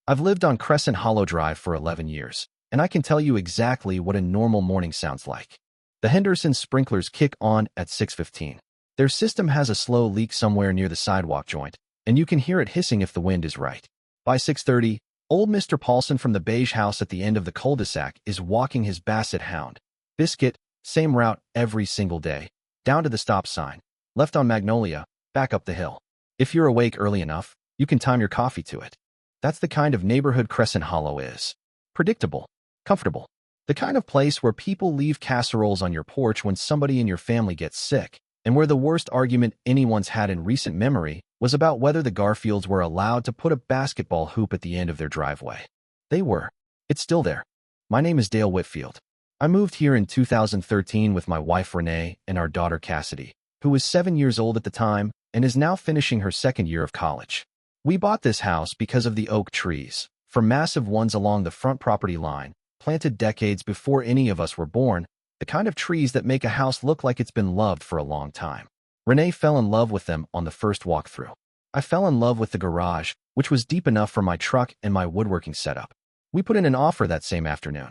I've lived on Crescent Hollow Drive for 11 years, and I can tell you exactly what a normal morning sounds like. The Henderson sprinklers kick on at 6:15. Their system has a slow leak somewhere near the sidewalk joint, and you can hear it hissing if the wind is right. By 6:30, old Mr. Paulson from the beige house at the end of the cul-de-sac is walking his basset hound, Biscuit, same route every single day, down to the stop sign, left on Magnolia, back up the hill. If you're awake early enough, you can time your coffee to it. That's the kind of neighborhood Crescent Hollow is. Predictable, comfortable. The kind of place where people leave casseroles on your porch when somebody in your family gets sick, and where the worst argument anyone's had in recent memory was about whether the Garfields were allowed to put a basketball hoop at the end of their driveway. They were. It's still there. My name is Dale Whitfield. I moved here in 2013 with my wife Renee and our daughter Cassidy, who was 7 years old at the time and is now finishing her second year of college. We bought this house because of the oak trees, from massive ones along the front property line, planted decades before any of us were born, the kind of trees that make a house look like it's been loved for a long time. Renee fell in love with them on the first walkthrough. I fell in love with the garage, which was deep enough for my truck and my woodworking setup. We put in an offer that same afternoon.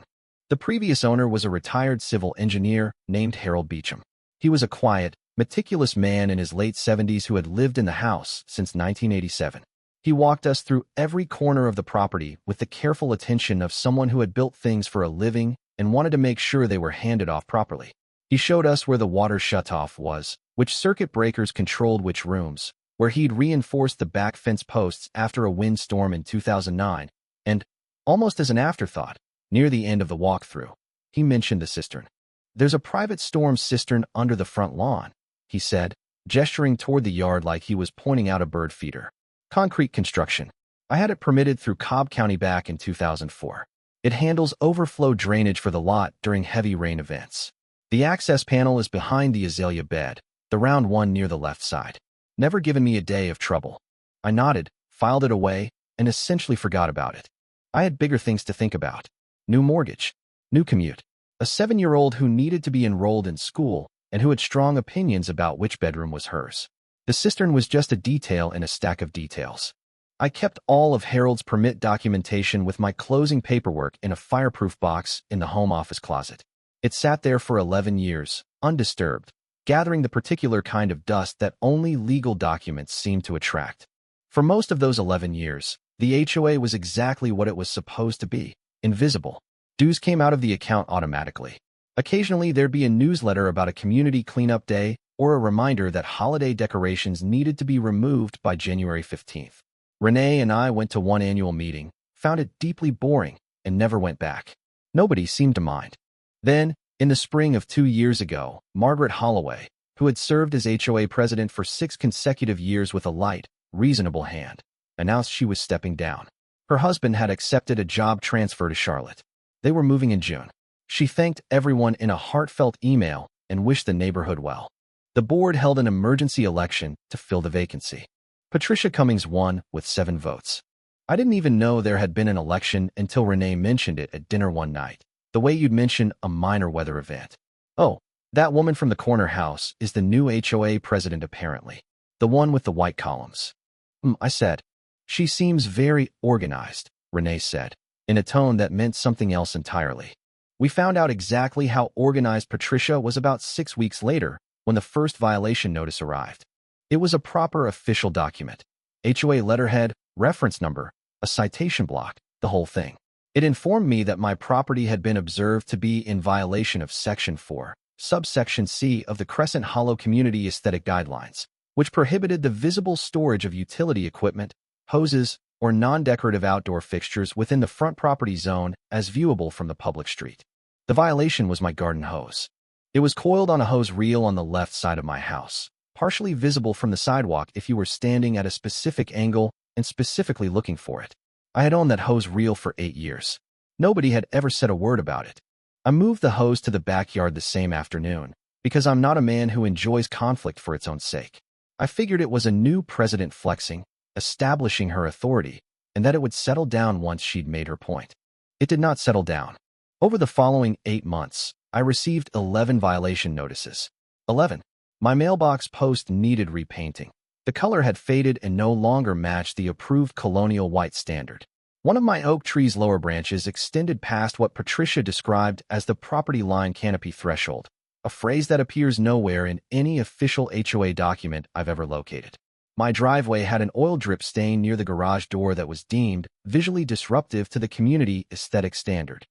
The previous owner was a retired civil engineer named Harold Beecham. He was a quiet, meticulous man in his late 70s who had lived in the house since 1987. He walked us through every corner of the property with the careful attention of someone who had built things for a living and wanted to make sure they were handed off properly. He showed us where the water shutoff was, which circuit breakers controlled which rooms, where he'd reinforced the back fence posts after a windstorm in 2009, and, almost as an afterthought, near the end of the walkthrough, he mentioned the cistern. "There's a private storm cistern under the front lawn," he said, gesturing toward the yard like he was pointing out a bird feeder. Concrete construction. I had it permitted through Cobb County back in 2004. It handles overflow drainage for the lot during heavy rain events. The access panel is behind the azalea bed, the round one near the left side. Never given me a day of trouble. I nodded, filed it away, and essentially forgot about it. I had bigger things to think about. New mortgage, new commute, a 7-year-old who needed to be enrolled in school and who had strong opinions about which bedroom was hers. The cistern was just a detail in a stack of details. I kept all of Harold's permit documentation with my closing paperwork in a fireproof box in the home office closet. It sat there for 11 years, undisturbed, gathering the particular kind of dust that only legal documents seem to attract. For most of those 11 years, the HOA was exactly what it was supposed to be, invisible. Dues came out of the account automatically. Occasionally, there'd be a newsletter about a community cleanup day or a reminder that holiday decorations needed to be removed by January 15th. Renee and I went to one annual meeting, found it deeply boring, and never went back. Nobody seemed to mind. Then, in the spring of 2 years ago, Margaret Holloway, who had served as HOA president for 6 consecutive years with a light, reasonable hand, announced she was stepping down. Her husband had accepted a job transfer to Charlotte. They were moving in June. She thanked everyone in a heartfelt email and wished the neighborhood well. The board held an emergency election to fill the vacancy. Patricia Cummings won with 7 votes. I didn't even know there had been an election until Renee mentioned it at dinner one night, the way you'd mention a minor weather event. "Oh, that woman from the corner house is the new HOA president apparently. The one with the white columns." I said. "She seems very organized," Renee said, in a tone that meant something else entirely. We found out exactly how organized Patricia was about 6 weeks later when the first violation notice arrived. It was a proper official document. HOA letterhead, reference number, a citation block, the whole thing. It informed me that my property had been observed to be in violation of Section 4, subsection C of the Crescent Hollow Community Aesthetic Guidelines, which prohibited the visible storage of utility equipment, hoses, or non-decorative outdoor fixtures within the front property zone as viewable from the public street. The violation was my garden hose. It was coiled on a hose reel on the left side of my house, partially visible from the sidewalk if you were standing at a specific angle and specifically looking for it. I had owned that hose reel for 8 years. Nobody had ever said a word about it. I moved the hose to the backyard the same afternoon, because I'm not a man who enjoys conflict for its own sake. I figured it was a new president flexing, establishing her authority, and that it would settle down once she'd made her point. It did not settle down. Over the following 8 months, I received 11 violation notices. 11. My mailbox post needed repainting. The color had faded and no longer matched the approved colonial white standard. One of my oak tree's lower branches extended past what Patricia described as the property line canopy threshold, a phrase that appears nowhere in any official HOA document I've ever located. My driveway had an oil drip stain near the garage door that was deemed visually disruptive to the community aesthetic standard.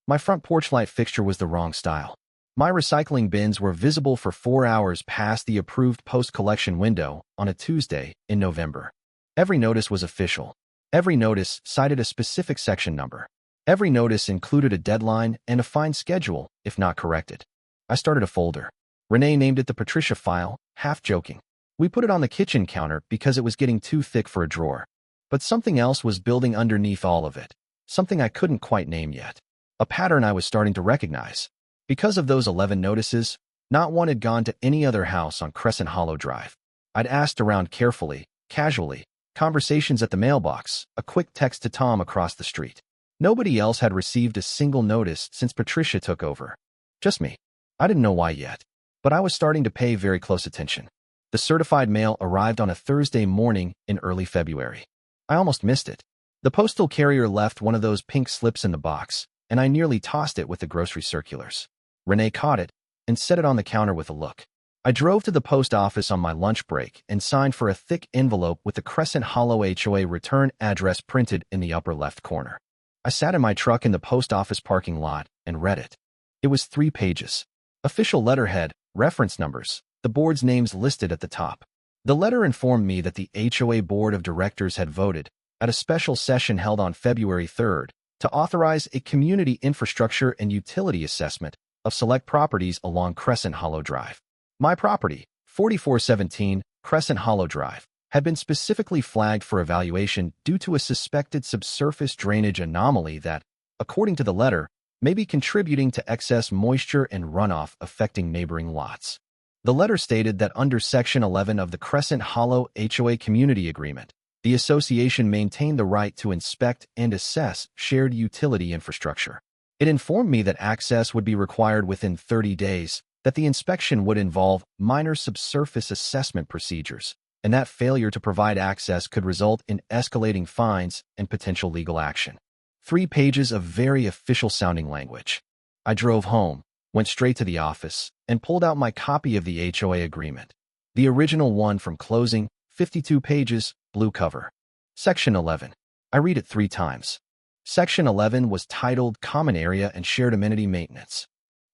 My front porch light fixture was the wrong style. My recycling bins were visible for 4 hours past the approved post-collection window on a Tuesday in November. Every notice was official. Every notice cited a specific section number. Every notice included a deadline and a fine schedule, if not corrected. I started a folder. Renee named it the Patricia file, half joking. We put it on the kitchen counter because it was getting too thick for a drawer. But something else was building underneath all of it, something I couldn't quite name yet. A pattern I was starting to recognize. Because of those 11 notices, not one had gone to any other house on Crescent Hollow Drive. I'd asked around carefully, casually, conversations at the mailbox, a quick text to Tom across the street. Nobody else had received a single notice since Patricia took over. Just me. I didn't know why yet, but I was starting to pay very close attention. The certified mail arrived on a Thursday morning in early February. I almost missed it. The postal carrier left one of those pink slips in the box, and I nearly tossed it with the grocery circulars. Renee caught it and set it on the counter with a look. I drove to the post office on my lunch break and signed for a thick envelope with the Crescent Hollow HOA return address printed in the upper left corner. I sat in my truck in the post office parking lot and read it. It was 3 pages. Official letterhead, reference numbers, the board's names listed at the top. The letter informed me that the HOA Board of Directors had voted, at a special session held on February 3rd, to authorize a community infrastructure and utility assessment of select properties along Crescent Hollow Drive. My property, 4417 Crescent Hollow Drive, had been specifically flagged for evaluation due to a suspected subsurface drainage anomaly that, according to the letter, may be contributing to excess moisture and runoff affecting neighboring lots. The letter stated that under Section 11 of the Crescent Hollow HOA Community Agreement, the association maintained the right to inspect and assess shared utility infrastructure. It informed me that access would be required within 30 days, that the inspection would involve minor subsurface assessment procedures, and that failure to provide access could result in escalating fines and potential legal action. 3 pages of very official-sounding language. I drove home, went straight to the office, and pulled out my copy of the HOA agreement. The original one from closing, 52 pages, blue cover. Section 11. I read it 3 times. Section 11 was titled Common Area and Shared Amenity Maintenance.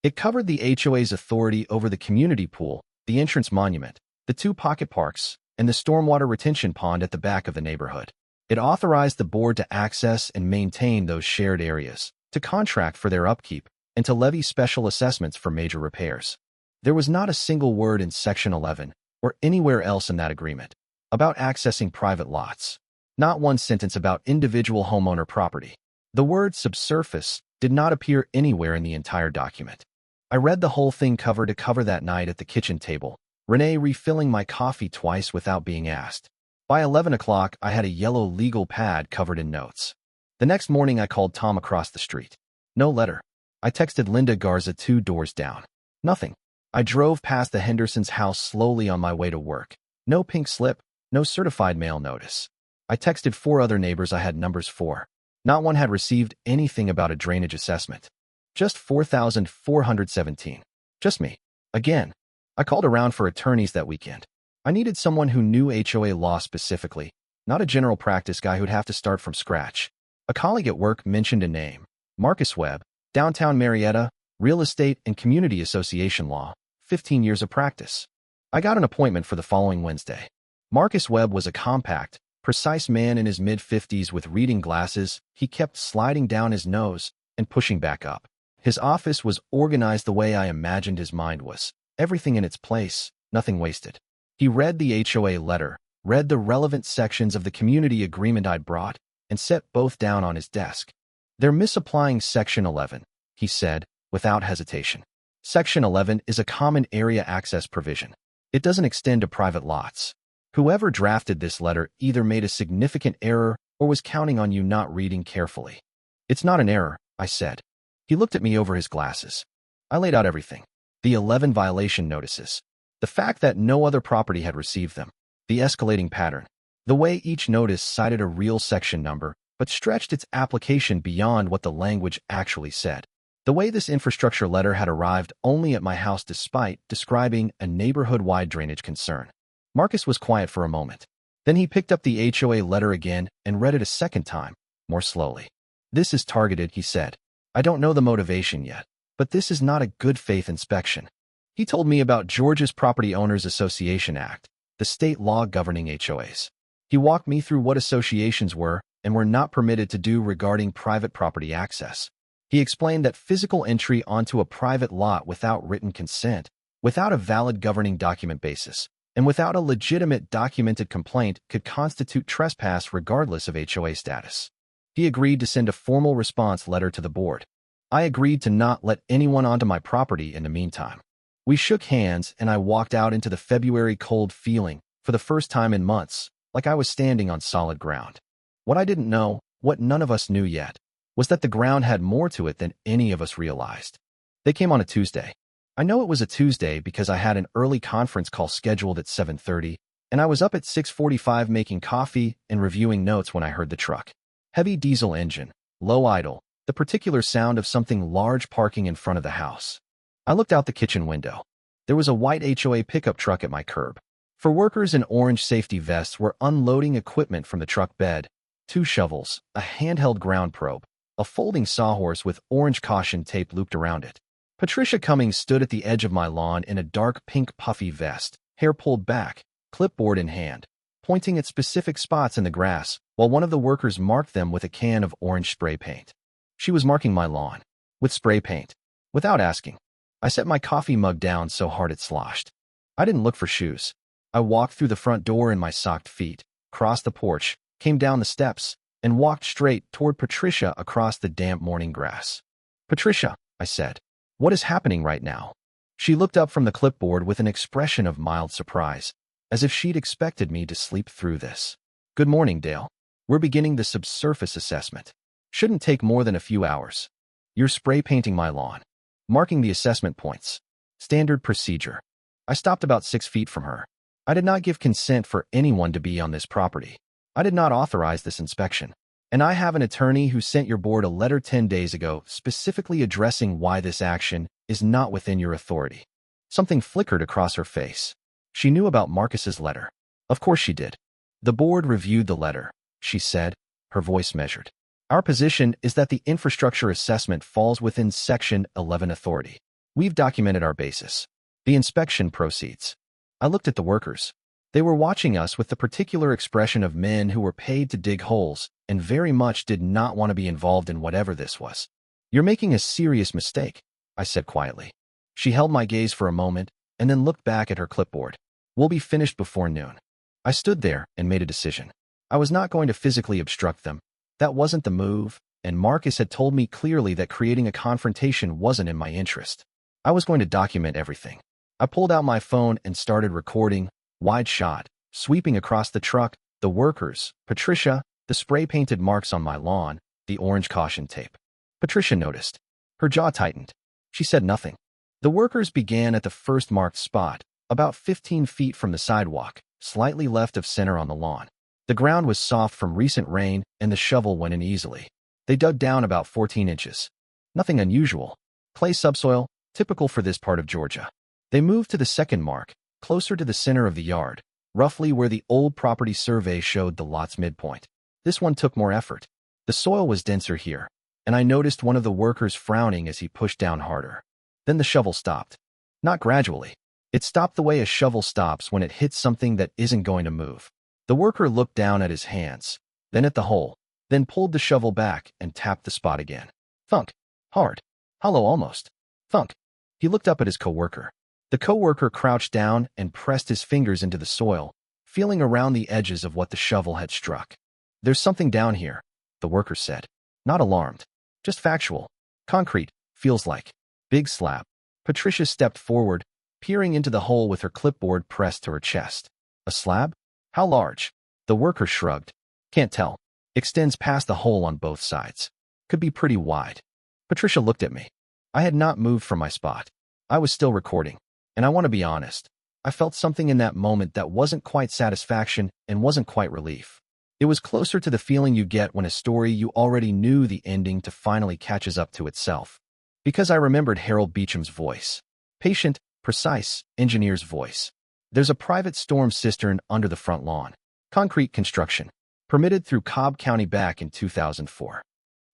It covered the HOA's authority over the community pool, the entrance monument, the 2 pocket parks, and the stormwater retention pond at the back of the neighborhood. It authorized the board to access and maintain those shared areas, to contract for their upkeep, and to levy special assessments for major repairs. There was not a single word in Section 11, or anywhere else in that agreement, about accessing private lots. Not one sentence about individual homeowner property. The word subsurface did not appear anywhere in the entire document. I read the whole thing cover to cover that night at the kitchen table, Renee refilling my coffee twice without being asked. By 11 o'clock, I had a yellow legal pad covered in notes. The next morning, I called Tom across the street. No letter. I texted Linda Garza 2 doors down. Nothing. I drove past the Hendersons' house slowly on my way to work. No pink slip, no certified mail notice. I texted 4 other neighbors I had numbers for. Not one had received anything about a drainage assessment. Just 4,417. Just me. Again. I called around for attorneys that weekend. I needed someone who knew HOA law specifically, not a general practice guy who'd have to start from scratch. A colleague at work mentioned a name. Marcus Webb, downtown Marietta, real estate and community association law, 15 years of practice. I got an appointment for the following Wednesday. Marcus Webb was a compact, precise man in his mid-50s with reading glasses. He kept sliding down his nose and pushing back up. His office was organized the way I imagined his mind was. Everything in its place, nothing wasted. He read the HOA letter, read the relevant sections of the community agreement I'd brought, and set both down on his desk. They're misapplying Section 11, he said, without hesitation. Section 11 is a common area access provision. It doesn't extend to private lots. Whoever drafted this letter either made a significant error or was counting on you not reading carefully. It's not an error, I said. He looked at me over his glasses. I laid out everything. The 11 violation notices. The fact that no other property had received them. The escalating pattern. The way each notice cited a real section number, but stretched its application beyond what the language actually said. The way this infrastructure letter had arrived only at my house despite describing a neighborhood-wide drainage concern. Marcus was quiet for a moment. Then he picked up the HOA letter again and read it a second time, more slowly. "This is targeted," he said. "I don't know the motivation yet, but this is not a good faith inspection." He told me about Georgia's Property Owners Association Act, the state law governing HOAs. He walked me through what associations were and were not permitted to do regarding private property access. He explained that physical entry onto a private lot without written consent, without a valid governing document basis, and without a legitimate documented complaint could constitute trespass regardless of HOA status. He agreed to send a formal response letter to the board. I agreed to not let anyone onto my property in the meantime. We shook hands and I walked out into the February cold feeling, for the first time in months, like I was standing on solid ground. What I didn't know, what none of us knew yet, was that the ground had more to it than any of us realized. They came on a Tuesday. I know it was a Tuesday because I had an early conference call scheduled at 7:30, and I was up at 6:45 making coffee and reviewing notes when I heard the truck. Heavy diesel engine, low idle, the particular sound of something large parking in front of the house. I looked out the kitchen window. There was a white HOA pickup truck at my curb. For workers in orange safety vests were unloading equipment from the truck bed: 2 shovels, a handheld ground probe, a folding sawhorse with orange caution tape looped around it. Patricia Cummings stood at the edge of my lawn in a dark pink puffy vest, hair pulled back, clipboard in hand, pointing at specific spots in the grass, while one of the workers marked them with a can of orange spray paint. She was marking my lawn with spray paint. Without asking, I set my coffee mug down so hard it sloshed. I didn't look for shoes. I walked through the front door in my socked feet, crossed the porch, came down the steps, and walked straight toward Patricia across the damp morning grass. "Patricia," I said, "what is happening right now?" She looked up from the clipboard with an expression of mild surprise, as if she'd expected me to sleep through this. "Good morning, Dale. We're beginning the subsurface assessment. Shouldn't take more than a few hours. You're spray painting my lawn, marking the assessment points. Standard procedure." I stopped about 6 feet from her. I did not give consent for anyone to be on this property. I did not authorize this inspection, and I have an attorney who sent your board a letter 10 days ago specifically addressing why this action is not within your authority. Something flickered across her face. She knew about Marcus's letter. Of course she did. "The board reviewed the letter," she said, her voice measured. "Our position is that the infrastructure assessment falls within Section 11 authority. We've documented our basis. The inspection proceeds." I looked at the workers. They were watching us with the particular expression of men who were paid to dig holes and very much did not want to be involved in whatever this was. "You're making a serious mistake," I said quietly. She held my gaze for a moment and then looked back at her clipboard. "We'll be finished before noon." I stood there and made a decision. I was not going to physically obstruct them. That wasn't the move, and Marcus had told me clearly that creating a confrontation wasn't in my interest. I was going to document everything. I pulled out my phone and started recording, wide shot, sweeping across the truck, the workers, Patricia, the spray-painted marks on my lawn, the orange caution tape. Patricia noticed. Her jaw tightened. She said nothing. The workers began at the first marked spot, about 15 feet from the sidewalk, slightly left of center on the lawn. The ground was soft from recent rain and the shovel went in easily. They dug down about 14 inches. Nothing unusual. Clay subsoil, typical for this part of Georgia. They moved to the second mark, closer to the center of the yard, roughly where the old property survey showed the lot's midpoint. This one took more effort. The soil was denser here, and I noticed one of the workers frowning as he pushed down harder. Then the shovel stopped. Not gradually. It stopped the way a shovel stops when it hits something that isn't going to move. The worker looked down at his hands, then at the hole, then pulled the shovel back and tapped the spot again. Thunk. Hard. Hollow almost. Thunk. He looked up at his coworker. The coworker crouched down and pressed his fingers into the soil, feeling around the edges of what the shovel had struck. "There's something down here," the worker said. Not alarmed. Just factual. Concrete, feels like. Big slab. Patricia stepped forward, peering into the hole with her clipboard pressed to her chest. "A slab? How large?" The worker shrugged. "Can't tell. Extends past the hole on both sides. Could be pretty wide." Patricia looked at me. I had not moved from my spot. I was still recording. And I want to be honest. I felt something in that moment that wasn't quite satisfaction and wasn't quite relief. It was closer to the feeling you get when a story you already knew the ending to finally catches up to itself. Because I remembered Harold Beecham's voice. Patient, precise, engineer's voice. There's a private storm cistern under the front lawn. Concrete construction. Permitted through Cobb County back in 2004.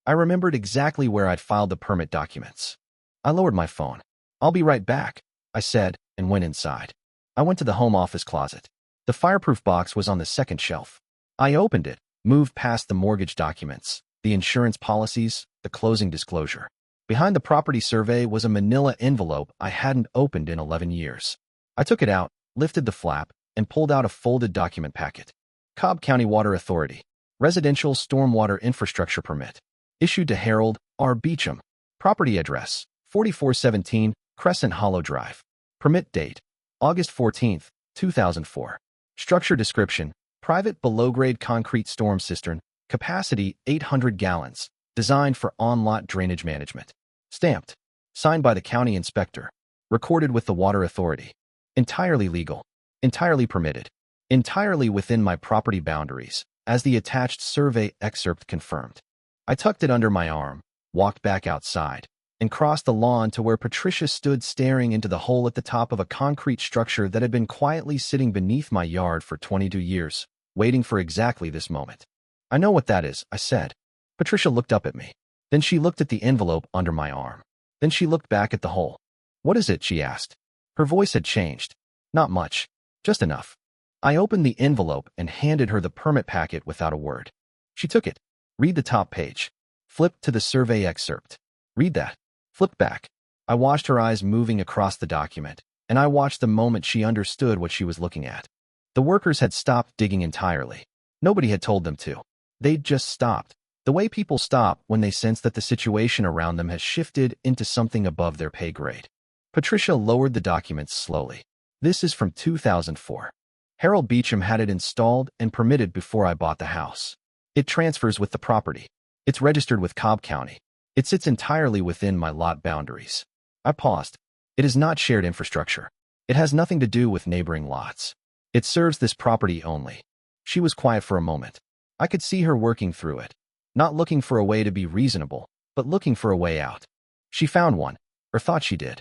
I remembered exactly where I'd filed the permit documents. I lowered my phone. "I'll be right back," I said, and went inside. I went to the home office closet. The fireproof box was on the second shelf. I opened it, moved past the mortgage documents, the insurance policies, the closing disclosure. Behind the property survey was a manila envelope I hadn't opened in 11 years. I took it out, lifted the flap, and pulled out a folded document packet. Cobb County Water Authority. Residential Stormwater Infrastructure Permit. Issued to Harold R. Beecham. Property address, 4417 Crescent Hollow Drive. Permit date, August 14, 2004. Structure description, private below-grade concrete storm cistern, capacity 800 gallons, designed for on-lot drainage management. Stamped. Signed by the county inspector. Recorded with the Water Authority. Entirely legal. Entirely permitted. Entirely within my property boundaries, as the attached survey excerpt confirmed. I tucked it under my arm, walked back outside, and crossed the lawn to where Patricia stood staring into the hole at the top of a concrete structure that had been quietly sitting beneath my yard for 22 years, waiting for exactly this moment. "I know what that is," I said. Patricia looked up at me. Then she looked at the envelope under my arm. Then she looked back at the hole. "What is it?" she asked. Her voice had changed. "Not much. Just enough." I opened the envelope and handed her the permit packet without a word. She took it. "Read the top page." Flipped to the survey excerpt. "Read that." Flipped back. I watched her eyes moving across the document, and I watched the moment she understood what she was looking at. The workers had stopped digging entirely. Nobody had told them to. They'd just stopped. The way people stop when they sense that the situation around them has shifted into something above their pay grade. Patricia lowered the documents slowly. "This is from 2004. Harold Beecham had it installed and permitted before I bought the house. It transfers with the property. It's registered with Cobb County. It sits entirely within my lot boundaries." I paused. "It is not shared infrastructure. It has nothing to do with neighboring lots. It serves this property only." She was quiet for a moment. I could see her working through it, not looking for a way to be reasonable, but looking for a way out. She found one, or thought she did.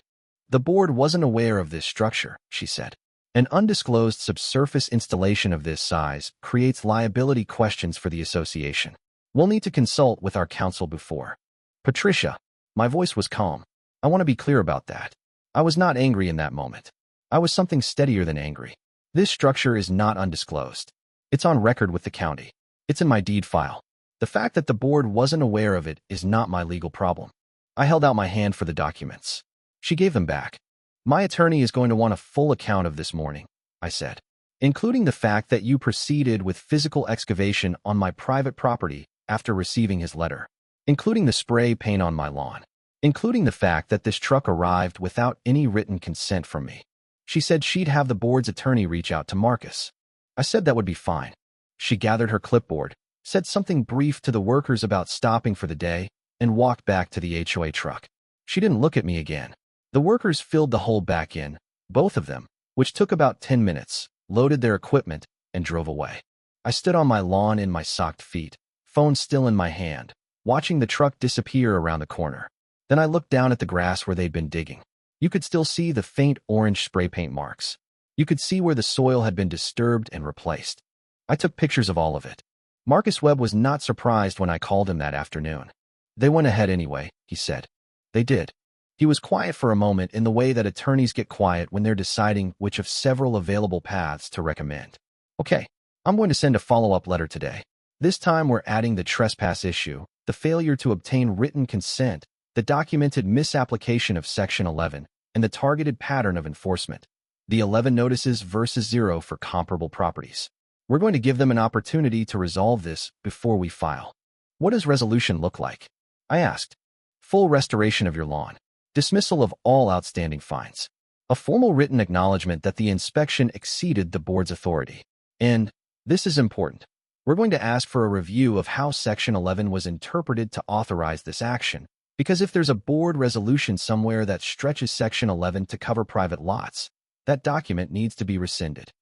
"The board wasn't aware of this structure," she said. "An undisclosed subsurface installation of this size creates liability questions for the association. We'll need to consult with our counsel before." "Patricia," my voice was calm. "I want to be clear about that. I was not angry in that moment. I was something steadier than angry. This structure is not undisclosed. It's on record with the county. It's in my deed file. The fact that the board wasn't aware of it is not my legal problem." I held out my hand for the documents. She gave them back. "My attorney is going to want a full account of this morning," I said, "including the fact that you proceeded with physical excavation on my private property after receiving his letter, including the spray paint on my lawn, including the fact that this truck arrived without any written consent from me." She said she'd have the board's attorney reach out to Marcus. I said that would be fine. She gathered her clipboard, said something brief to the workers about stopping for the day, and walked back to the HOA truck. She didn't look at me again. The workers filled the hole back in, both of them, which took about 10 minutes, loaded their equipment, and drove away. I stood on my lawn in my socked feet, phone still in my hand, watching the truck disappear around the corner. Then I looked down at the grass where they'd been digging. You could still see the faint orange spray paint marks. You could see where the soil had been disturbed and replaced. I took pictures of all of it. Marcus Webb was not surprised when I called him that afternoon. "They went ahead anyway," he said. "They did." He was quiet for a moment in the way that attorneys get quiet when they're deciding which of several available paths to recommend. "Okay, I'm going to send a follow-up letter today. This time we're adding the trespass issue, the failure to obtain written consent, the documented misapplication of Section 11, and the targeted pattern of enforcement. The 11 notices versus 0 for comparable properties. We're going to give them an opportunity to resolve this before we file." "What does resolution look like?" I asked. "Full restoration of your lawn. Dismissal of all outstanding fines. A formal written acknowledgement that the inspection exceeded the board's authority. And, this is important, we're going to ask for a review of how Section 11 was interpreted to authorize this action, because if there's a board resolution somewhere that stretches Section 11 to cover private lots, that document needs to be rescinded."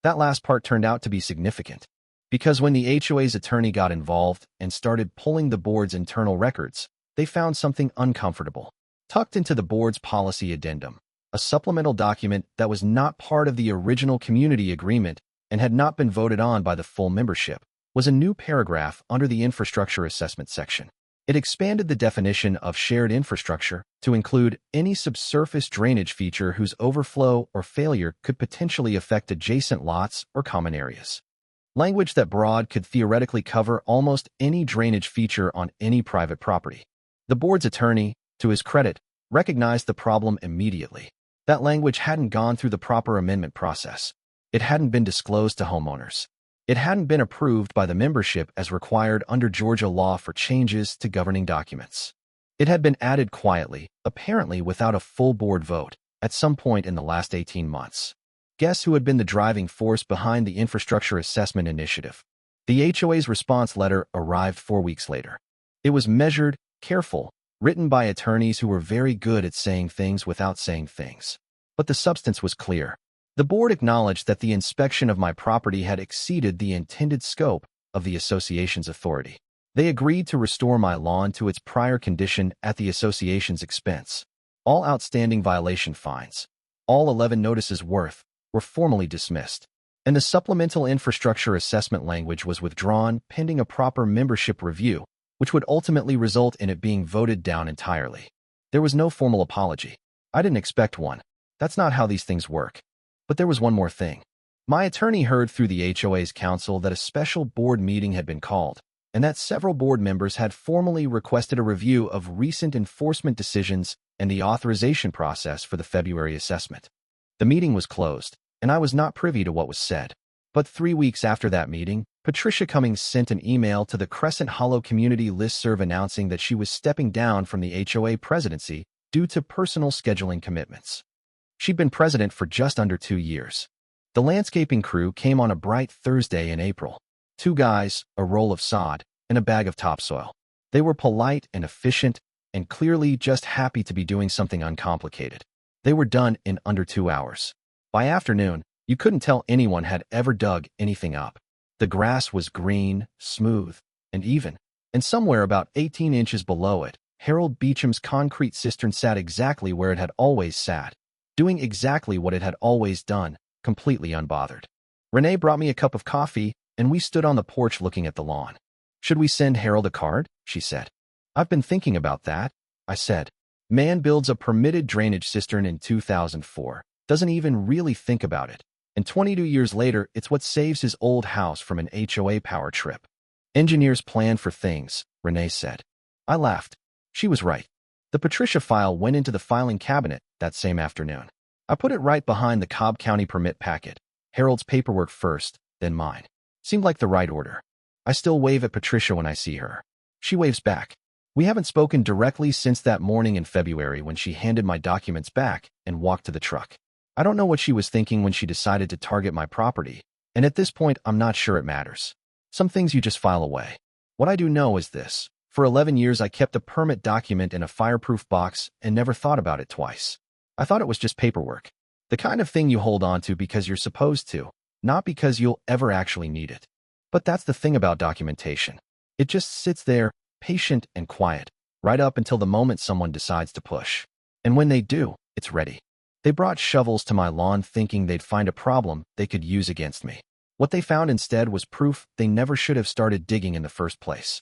That last part turned out to be significant. Because when the HOA's attorney got involved and started pulling the board's internal records, they found something uncomfortable. Tucked into the board's policy addendum, a supplemental document that was not part of the original community agreement and had not been voted on by the full membership, was a new paragraph under the infrastructure assessment section. It expanded the definition of shared infrastructure to include any subsurface drainage feature whose overflow or failure could potentially affect adjacent lots or common areas. Language that broad could theoretically cover almost any drainage feature on any private property. The board's attorney, to his credit, recognized the problem immediately. That language hadn't gone through the proper amendment process. It hadn't been disclosed to homeowners. It hadn't been approved by the membership as required under Georgia law for changes to governing documents. It had been added quietly, apparently without a full board vote, at some point in the last 18 months. Guess who had been the driving force behind the infrastructure assessment initiative? The HOA's response letter arrived 4 weeks later. It was measured, careful, written by attorneys who were very good at saying things without saying things. But the substance was clear. The board acknowledged that the inspection of my property had exceeded the intended scope of the association's authority. They agreed to restore my lawn to its prior condition at the association's expense. All outstanding violation fines, all 11 notices worth, were formally dismissed, and the supplemental infrastructure assessment language was withdrawn pending a proper membership review, which would ultimately result in it being voted down entirely. There was no formal apology. I didn't expect one. That's not how these things work. But there was one more thing. My attorney heard through the HOA's counsel that a special board meeting had been called, and that several board members had formally requested a review of recent enforcement decisions and the authorization process for the February assessment. The meeting was closed, and I was not privy to what was said. But 3 weeks after that meeting, Patricia Cummings sent an email to the Crescent Hollow Community Listserv announcing that she was stepping down from the HOA presidency due to personal scheduling commitments. She'd been president for just under 2 years. The landscaping crew came on a bright Thursday in April. 2 guys, a roll of sod, and a bag of topsoil. They were polite and efficient, and clearly just happy to be doing something uncomplicated. They were done in under 2 hours. By afternoon, you couldn't tell anyone had ever dug anything up. The grass was green, smooth, and even, and somewhere about 18 inches below it, Harold Beecham's concrete cistern sat exactly where it had always sat, doing exactly what it had always done, completely unbothered. Renee brought me a cup of coffee, and we stood on the porch looking at the lawn. "Should we send Harold a card?" she said. "I've been thinking about that," I said. Man builds a permitted drainage cistern in 2004, doesn't even really think about it, and 22 years later, it's what saves his old house from an HOA power trip. Engineers plan for things, Renee said. I laughed. She was right. The Patricia file went into the filing cabinet that same afternoon. I put it right behind the Cobb County permit packet. Harold's paperwork first, then mine. Seemed like the right order. I still wave at Patricia when I see her. She waves back. We haven't spoken directly since that morning in February when she handed my documents back and walked to the truck. I don't know what she was thinking when she decided to target my property, and at this point I'm not sure it matters. Some things you just file away. What I do know is this. For 11 years I kept a permit document in a fireproof box and never thought about it twice. I thought it was just paperwork. The kind of thing you hold on to because you're supposed to, not because you'll ever actually need it. But that's the thing about documentation. It just sits there, patient and quiet, right up until the moment someone decides to push. And when they do, it's ready. They brought shovels to my lawn thinking they'd find a problem they could use against me. What they found instead was proof they never should have started digging in the first place.